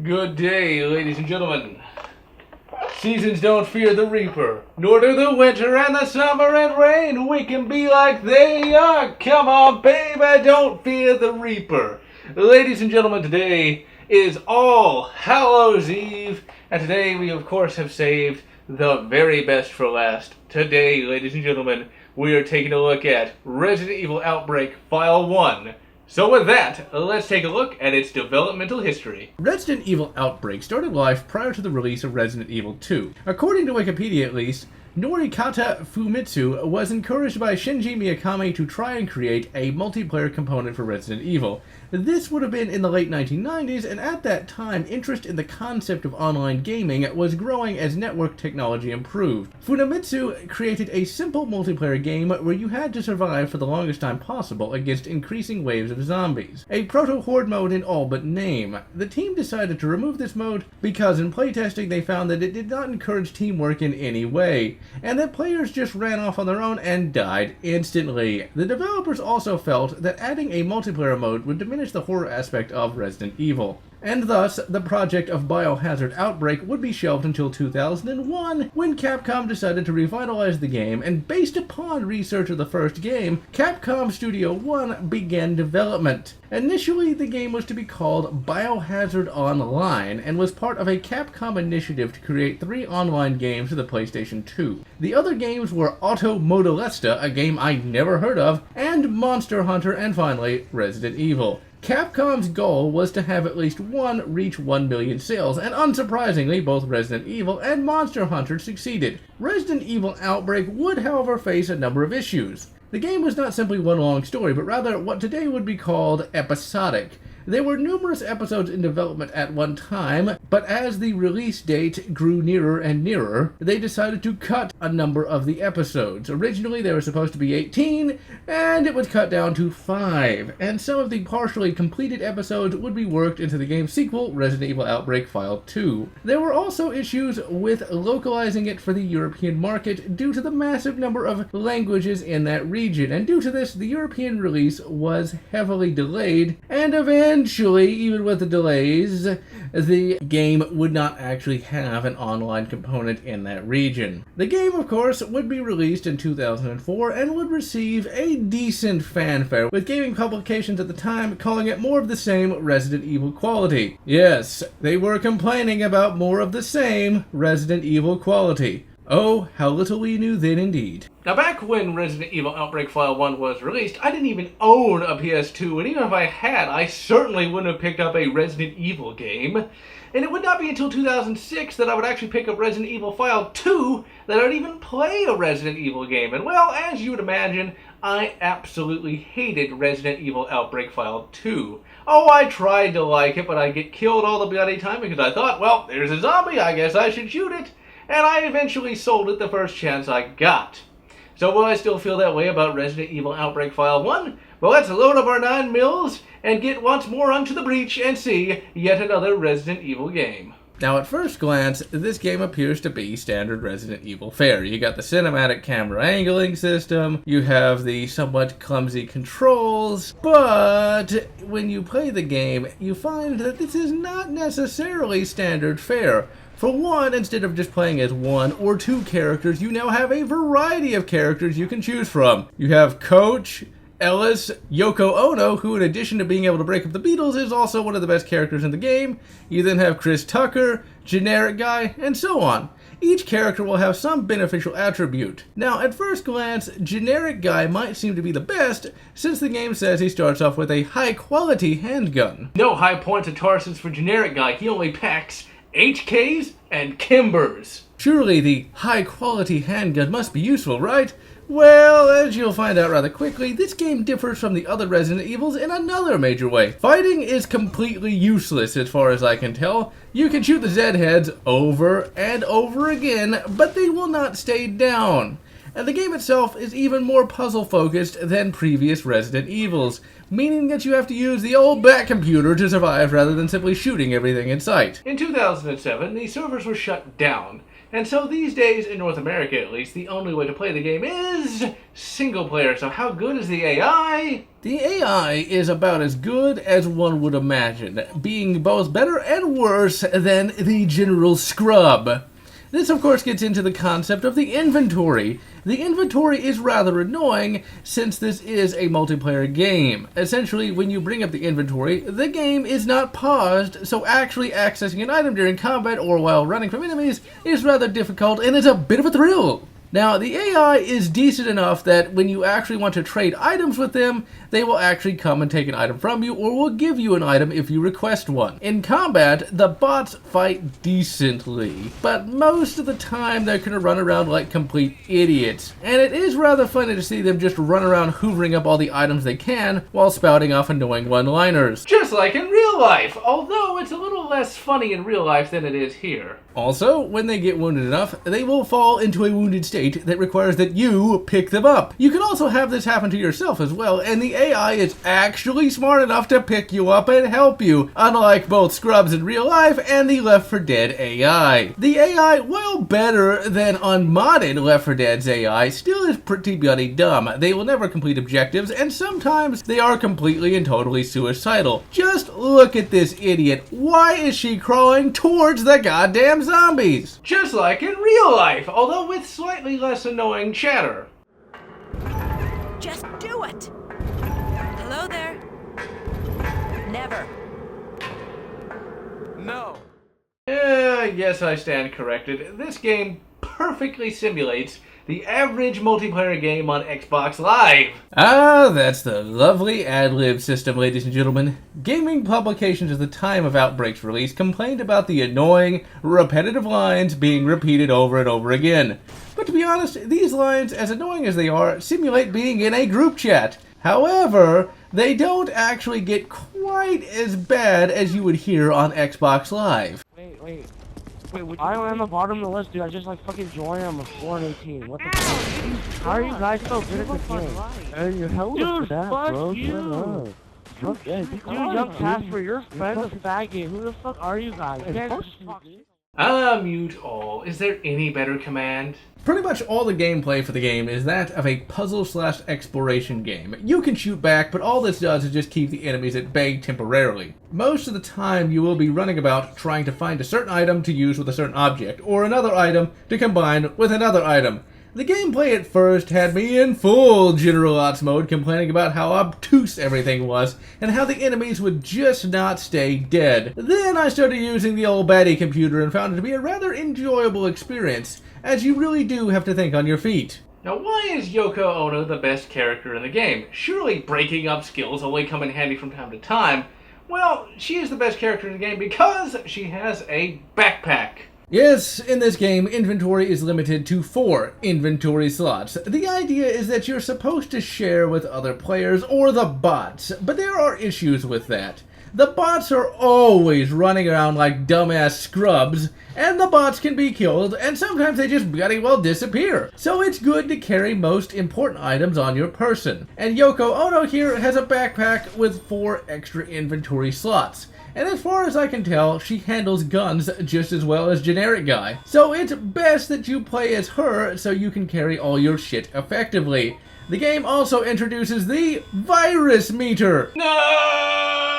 Good day, ladies and gentlemen. Seasons don't fear the reaper, nor do the winter and the summer and rain. We can be like they are. Come on, baby, don't fear the reaper. Ladies and gentlemen, today is All Hallows Eve, and today we, of course, have saved the very best for last. Today, ladies and gentlemen, we are taking a look at Resident Evil Outbreak File 1. So with that, let's take a look at its developmental history. Resident Evil Outbreak started life prior to the release of Resident Evil 2. According to Wikipedia at least, Norikata Fumitsu was encouraged by Shinji Mikami to try and create a multiplayer component for Resident Evil. This would have been in the late 1990s, and at that time, interest in the concept of online gaming was growing as network technology improved. Fumitsu created a simple multiplayer game where you had to survive for the longest time possible against increasing waves of zombies. A proto-horde mode in all but name. The team decided to remove this mode because in playtesting they found that it did not encourage teamwork in any way, and that players just ran off on their own and died instantly. The developers also felt that adding a multiplayer mode would diminish the horror aspect of Resident Evil, and thus the project of Biohazard Outbreak would be shelved until 2001, when Capcom decided to revitalize the game, and based upon research of the first game, Capcom Studio 1 began development. Initially, the game was to be called Biohazard Online, and was part of a Capcom initiative to create 3 online games for the PlayStation 2. The other games were Auto Modellista, a game I'd never heard of, and Monster Hunter, and finally, Resident Evil. Capcom's goal was to have at least one reach 1 million sales, and unsurprisingly, both Resident Evil and Monster Hunter succeeded. Resident Evil Outbreak would, however, face a number of issues. The game was not simply one long story, but rather what today would be called episodic. There were numerous episodes in development at one time, but as the release date grew nearer and nearer, they decided to cut a number of the episodes. Originally, there were supposed to be 18, and it was cut down to 5, and some of the partially completed episodes would be worked into the game's sequel, Resident Evil Outbreak File 2. There were also issues with localizing it for the European market due to the massive number of languages in that region, and due to this, the European release was heavily delayed, and eventually, even with the delays, the game would not actually have an online component in that region. The game, of course, would be released in 2004 and would receive a decent fanfare, with gaming publications at the time calling it more of the same Resident Evil quality. Yes, they were complaining about more of the same Resident Evil quality. Oh, how little we knew then indeed. Now, back when Resident Evil Outbreak File 1 was released, I didn't even own a PS2, and even if I had, I certainly wouldn't have picked up a Resident Evil game. And it would not be until 2006 that I would actually pick up Resident Evil File 2 that I would even play a Resident Evil game. And well, as you would imagine, I absolutely hated Resident Evil Outbreak File 2. Oh, I tried to like it, but I'd get killed all the bloody time because I thought, well, there's a zombie, I guess I should shoot it. And I eventually sold it the first chance I got. So will I still feel that way about Resident Evil Outbreak File 1? Well, let's load up our 9 mils and get once more onto the breach and see yet another Resident Evil game. Now, at first glance, this game appears to be standard Resident Evil fare. You got the cinematic camera angling system, you have the somewhat clumsy controls, but when you play the game, you find that this is not necessarily standard fare. For one, instead of just playing as 1 or 2 characters, you now have a variety of characters you can choose from. You have Coach, Ellis, Yoko Ono, who in addition to being able to break up the Beatles is also one of the best characters in the game. You then have Chris Tucker, Generic Guy, and so on. Each character will have some beneficial attribute. Now, at first glance, Generic Guy might seem to be the best, since the game says he starts off with a high-quality handgun. No high points of Tarson's for Generic Guy. He only packs HKs and Kimbers. Surely the high-quality handgun must be useful, right? Well, as you'll find out rather quickly, this game differs from the other Resident Evils in another major way. Fighting is completely useless as far as I can tell. You can shoot the Z-heads over and over again, but they will not stay down. And the game itself is even more puzzle-focused than previous Resident Evils, meaning that you have to use the old back computer to survive rather than simply shooting everything in sight. In 2007, the servers were shut down, And so these days, in North America at least, the only way to play the game is single player. So how good is the AI? The AI is about as good as one would imagine, being both better and worse than the general scrub. This, of course, gets into the concept of the inventory. The inventory is rather annoying since this is a multiplayer game. Essentially, when you bring up the inventory, the game is not paused, so actually accessing an item during combat or while running from enemies is rather difficult and is a bit of a thrill. Now, the AI is decent enough that when you actually want to trade items with them, they will actually come and take an item from you or will give you an item if you request one. In combat, the bots fight decently, but most of the time they're going to run around like complete idiots. And it is rather funny to see them just run around hoovering up all the items they can while spouting off annoying one-liners. Just like in real life, although it's a little less funny in real life than it is here. Also, when they get wounded enough, they will fall into a wounded state that requires that you pick them up. You can also have this happen to yourself as well, and the AI is actually smart enough to pick you up and help you, unlike both scrubs in real life and the Left 4 Dead AI. The AI, while better than unmodded Left 4 Dead's AI, still is pretty bloody dumb. They will never complete objectives, and sometimes they are completely and totally suicidal. Just look at this idiot. Why is she crawling towards the goddamn zombies? Just like in real life, although with slightly less annoying chatter. Just do it! Hello there. Never. No. Yes, I stand corrected. This game perfectly simulates the average multiplayer game on Xbox Live. Ah, that's the lovely ad-lib system, ladies and gentlemen. Gaming publications at the time of Outbreak's release complained about the annoying, repetitive lines being repeated over and over again. But to be honest, these lines, as annoying as they are, simulate being in a group chat. However, they don't actually get quite as bad as you would hear on Xbox Live. Wait, I am on the bottom of the list, dude. I just like fucking joined. I'm a 4 and 18. What the fuck? How are you guys so good at the game? And you're hella Dude, for that, fuck bro. you. Okay, Dude, young Casper, your friend's a faggot. Who the fuck are you guys? You guys just fuck. Mute all. Is there any better command? Pretty much all the gameplay for the game is that of a puzzle/exploration game. You can shoot back, but all this does is just keep the enemies at bay temporarily. Most of the time you will be running about trying to find a certain item to use with a certain object, or another item to combine with another item. The gameplay at first had me in full GeneralLotz mode, complaining about how obtuse everything was, and how the enemies would just not stay dead. Then I started using the old baddie computer and found it to be a rather enjoyable experience, as you really do have to think on your feet. Now, why is Yoko Ono the best character in the game? Surely breaking up skills only come in handy from time to time. Well, she is the best character in the game because she has a backpack. Yes, in this game, inventory is limited to 4 inventory slots. The idea is that you're supposed to share with other players or the bots, but there are issues with that. The bots are always running around like dumbass scrubs, and the bots can be killed, and sometimes they just bloody well disappear. So it's good to carry most important items on your person. And Yoko Ono here has a backpack with 4 extra inventory slots. And as far as I can tell, she handles guns just as well as Generic Guy. So it's best that you play as her so you can carry all your shit effectively. The game also introduces the virus meter. No!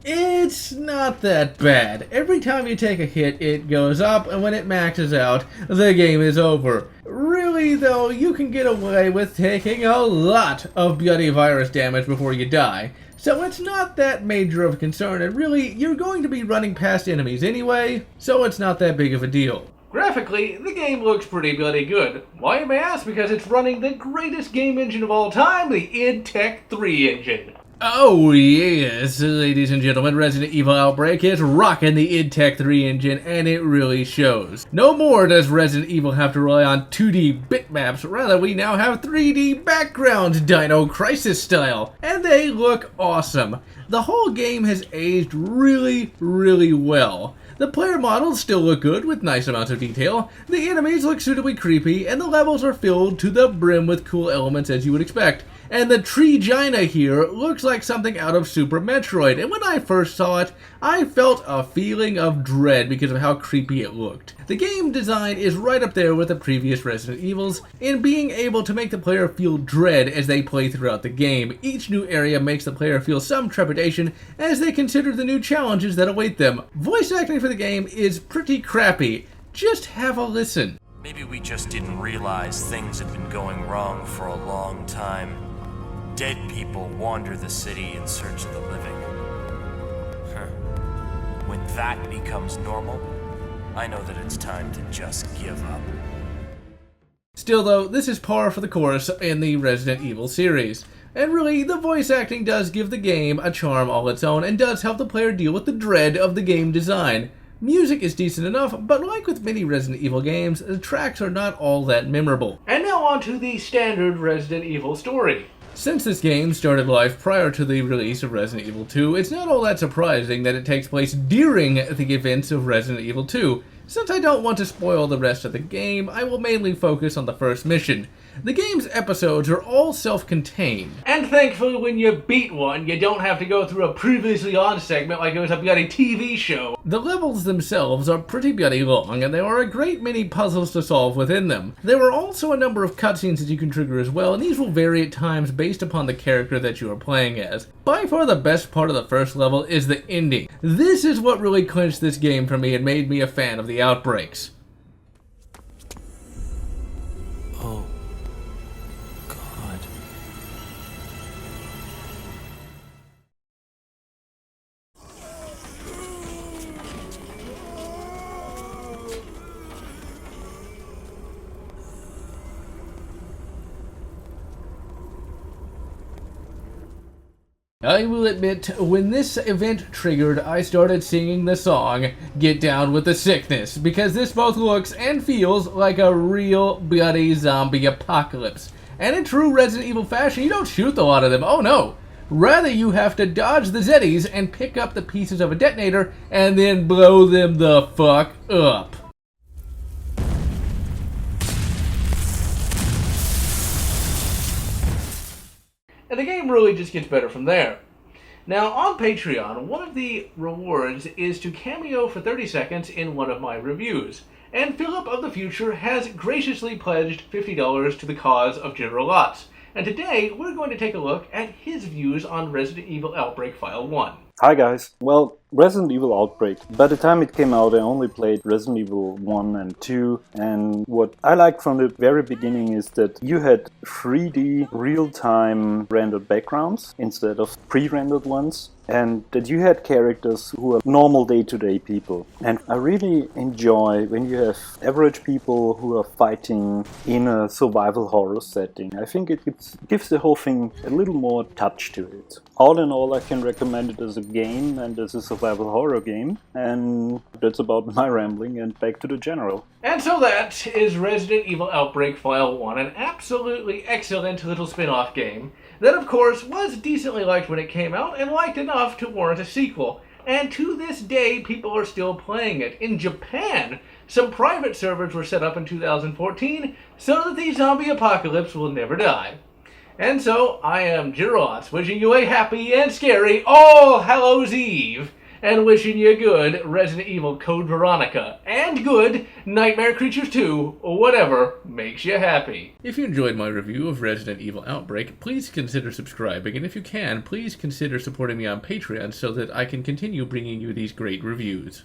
It's not that bad. Every time you take a hit, it goes up, and when it maxes out, the game is over. Really, though, you can get away with taking a lot of bloody virus damage before you die. So it's not that major of a concern, and really, you're going to be running past enemies anyway, so it's not that big of a deal. Graphically, the game looks pretty bloody good. Why, you may ask? Because it's running the greatest game engine of all time, the id Tech 3 engine. Oh yes, ladies and gentlemen, Resident Evil Outbreak is rocking the id Tech 3 engine, and it really shows. No more does Resident Evil have to rely on 2D bitmaps, rather we now have 3D backgrounds, Dino Crisis style, and they look awesome. The whole game has aged really, really well. The player models still look good with nice amounts of detail, the enemies look suitably creepy, and the levels are filled to the brim with cool elements as you would expect. And the Tree-gina here looks like something out of Super Metroid, and when I first saw it, I felt a feeling of dread because of how creepy it looked. The game design is right up there with the previous Resident Evils in being able to make the player feel dread as they play throughout the game. Each new area makes the player feel some trepidation as they consider the new challenges that await them. Voice acting for the game is pretty crappy. Just have a listen. Maybe we just didn't realize things had been going wrong for a long time. Dead people wander the city in search of the living. When that becomes normal, I know that it's time to just give up. Still though, this is par for the course in the Resident Evil series. And really, the voice acting does give the game a charm all its own and does help the player deal with the dread of the game design. Music is decent enough, but like with many Resident Evil games, the tracks are not all that memorable. And now on to the standard Resident Evil story. Since this game started life prior to the release of Resident Evil 2, it's not all that surprising that it takes place during the events of Resident Evil 2. Since I don't want to spoil the rest of the game, I will mainly focus on the first mission. The game's episodes are all self-contained. And thankfully when you beat one, you don't have to go through a previously on segment like it was a bloody TV show. The levels themselves are pretty bloody long, and there are a great many puzzles to solve within them. There are also a number of cutscenes that you can trigger as well, and these will vary at times based upon the character that you are playing as. By far the best part of the first level is the ending. This is what really clinched this game for me and made me a fan of the outbreaks. Oh, God. I will admit, when this event triggered, I started singing the song, Get Down with the Sickness, because this both looks and feels like a real bloody zombie apocalypse. And in true Resident Evil fashion, you don't shoot a lot of them, oh no! Rather, you have to dodge the Zeddies and pick up the pieces of a detonator and then blow them the fuck up. And the game really just gets better from there. Now, on Patreon, one of the rewards is to cameo for 30 seconds in one of my reviews. And Philip of the Future has graciously pledged $50 to the cause of GeneralLotz. And today, we're going to take a look at his views on Resident Evil Outbreak File 1. Hi guys. Well, Resident Evil Outbreak. By the time it came out, I only played Resident Evil 1 and 2, and what I liked from the very beginning is that you had 3D real-time rendered backgrounds instead of pre-rendered ones, and that you had characters who are normal day-to-day people. And I really enjoy when you have average people who are fighting in a survival horror setting. I think it gives the whole thing a little more touch to it. All in all, I can recommend it as a game and as a survival horror game, and that's about my rambling, and back to the general. And so that is Resident Evil Outbreak File 1, an absolutely excellent little spin-off game that of course was decently liked when it came out and liked enough to warrant a sequel. And to this day people are still playing it. In Japan, some private servers were set up in 2014 so that the zombie apocalypse will never die. And so, I am GeneralLotz, wishing you a happy and scary All Hallows Eve, and wishing you good Resident Evil Code Veronica, and good Nightmare Creatures 2, whatever makes you happy. If you enjoyed my review of Resident Evil Outbreak, please consider subscribing, and if you can, please consider supporting me on Patreon so that I can continue bringing you these great reviews.